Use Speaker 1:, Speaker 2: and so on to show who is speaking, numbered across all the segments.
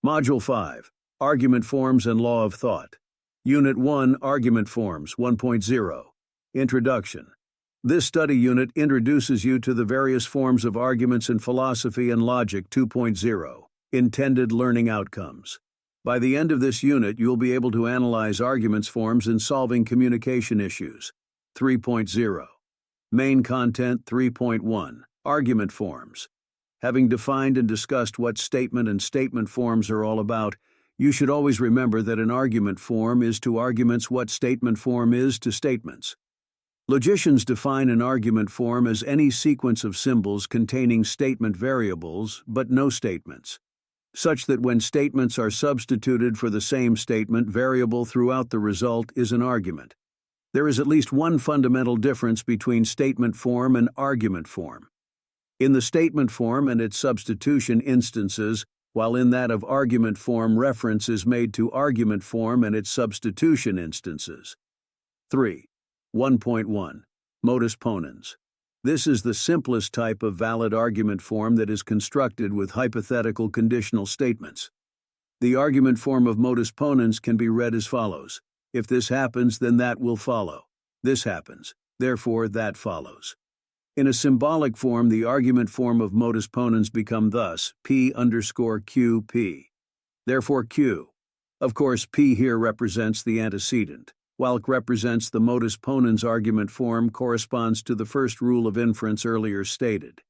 Speaker 1: Module 5, Argument Forms and Law of Thought. Unit 1, Argument Forms 1.0. Introduction. This study unit introduces you to the various forms of arguments in philosophy and logic 2.0. Intended learning outcomes. By the end of this unit, you'll be able to analyze arguments forms in solving communication issues. 3.0. Main content 3.1. Argument forms. Having defined and discussed what statement and statement forms are all about, you should always remember that an argument form is to arguments what statement form is to statements. Logicians define an argument form as any sequence of symbols containing statement variables, but no statements, such that when statements are substituted for the same statement variable throughout the result is an argument. There is at least one fundamental difference between statement form and argument form. In the statement form and its substitution instances, while in that of argument form reference is made to argument form and its substitution instances. 3. 1.1. Modus ponens. This is the simplest type of valid argument form that is constructed with hypothetical conditional statements. The argument form of modus ponens can be read as follows. If this happens, then that will follow. This happens, therefore that follows. In a symbolic form, the argument form of modus ponens become thus, P_QP. Therefore Q. Of course, P here represents the antecedent, while Q represents the modus ponens argument form corresponds to the first rule of inference earlier stated.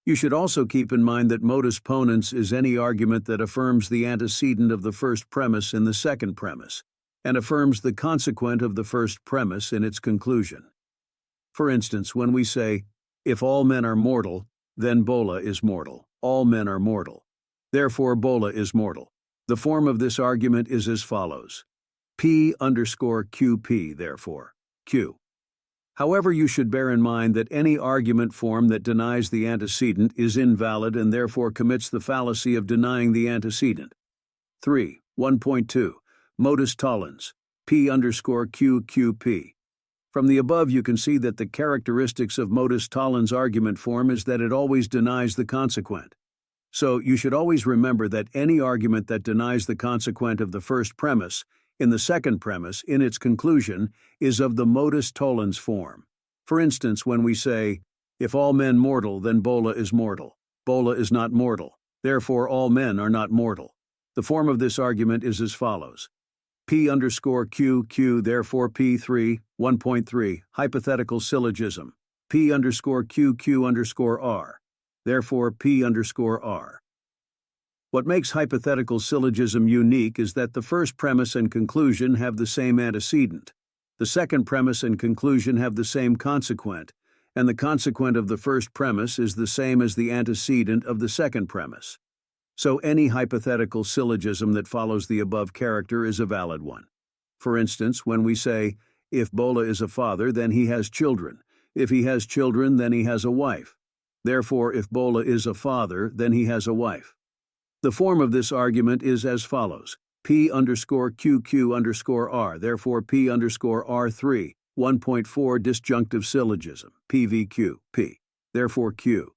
Speaker 1: You should also keep in mind that modus ponens is any argument that affirms the antecedent of the first premise in the second premise, and affirms the consequent of the first premise in its conclusion. For instance, when we say, if all men are mortal, then Bola is mortal. All men are mortal. Therefore Bola is mortal. The form of this argument is as follows. P_QP, therefore, Q. However, you should bear in mind that any argument form that denies the antecedent is invalid and therefore commits the fallacy of denying the antecedent. 3. 1.2. Modus tollens, P_QQP. From the above, you can see that the characteristics of modus tollens argument form is that it always denies the consequent. So, you should always remember that any argument that denies the consequent of the first premise in the second premise in its conclusion is of the modus tollens form. For instance, when we say, if all men mortal, then Bola is mortal. Bola is not mortal. Therefore, all men are not mortal. The form of this argument is as follows. P_QQ, therefore P3, 1.3, hypothetical syllogism, P_QQ_R, therefore P_R. What makes hypothetical syllogism unique is that the first premise and conclusion have the same antecedent, the second premise and conclusion have the same consequent, and the consequent of the first premise is the same as the antecedent of the second premise. So any hypothetical syllogism that follows the above character is a valid one. For instance, when we say, if Bola is a father, then he has children. If he has children, then he has a wife. Therefore, if Bola is a father, then he has a wife. The form of this argument is as follows. P_QQ_R, therefore P_R3, 1.4 disjunctive syllogism, PVQ, P, therefore Q.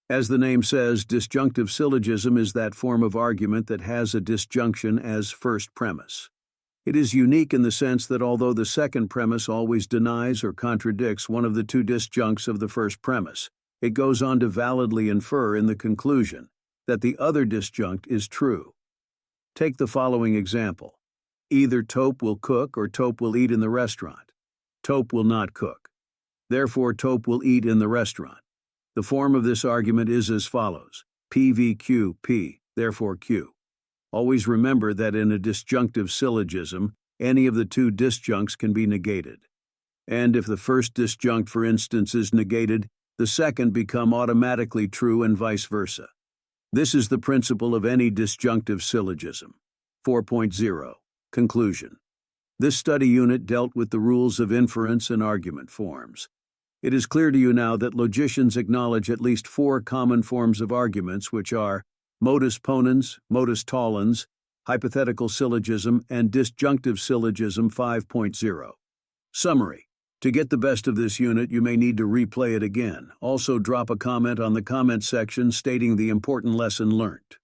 Speaker 1: As the name says, disjunctive syllogism is that form of argument that has a disjunction as first premise. It is unique in the sense that although the second premise always denies or contradicts one of the two disjuncts of the first premise, it goes on to validly infer in the conclusion that the other disjunct is true. Take the following example. Either Tope will cook or Tope will eat in the restaurant. Tope will not cook. Therefore, Tope will eat in the restaurant. The form of this argument is as follows. PVQP, therefore Q. Always remember that in a disjunctive syllogism, any of the two disjuncts can be negated. And if the first disjunct, for instance, is negated, the second become automatically true and vice versa. This is the principle of any disjunctive syllogism. 4.0. Conclusion. This study unit dealt with the rules of inference and argument forms. It is clear to you now that logicians acknowledge at least 4 common forms of arguments, which are modus ponens, modus tollens, hypothetical syllogism, and disjunctive syllogism 5.0. Summary. To get the best of this unit, you may need to replay it again. Also, drop a comment on the comment section stating the important lesson learned.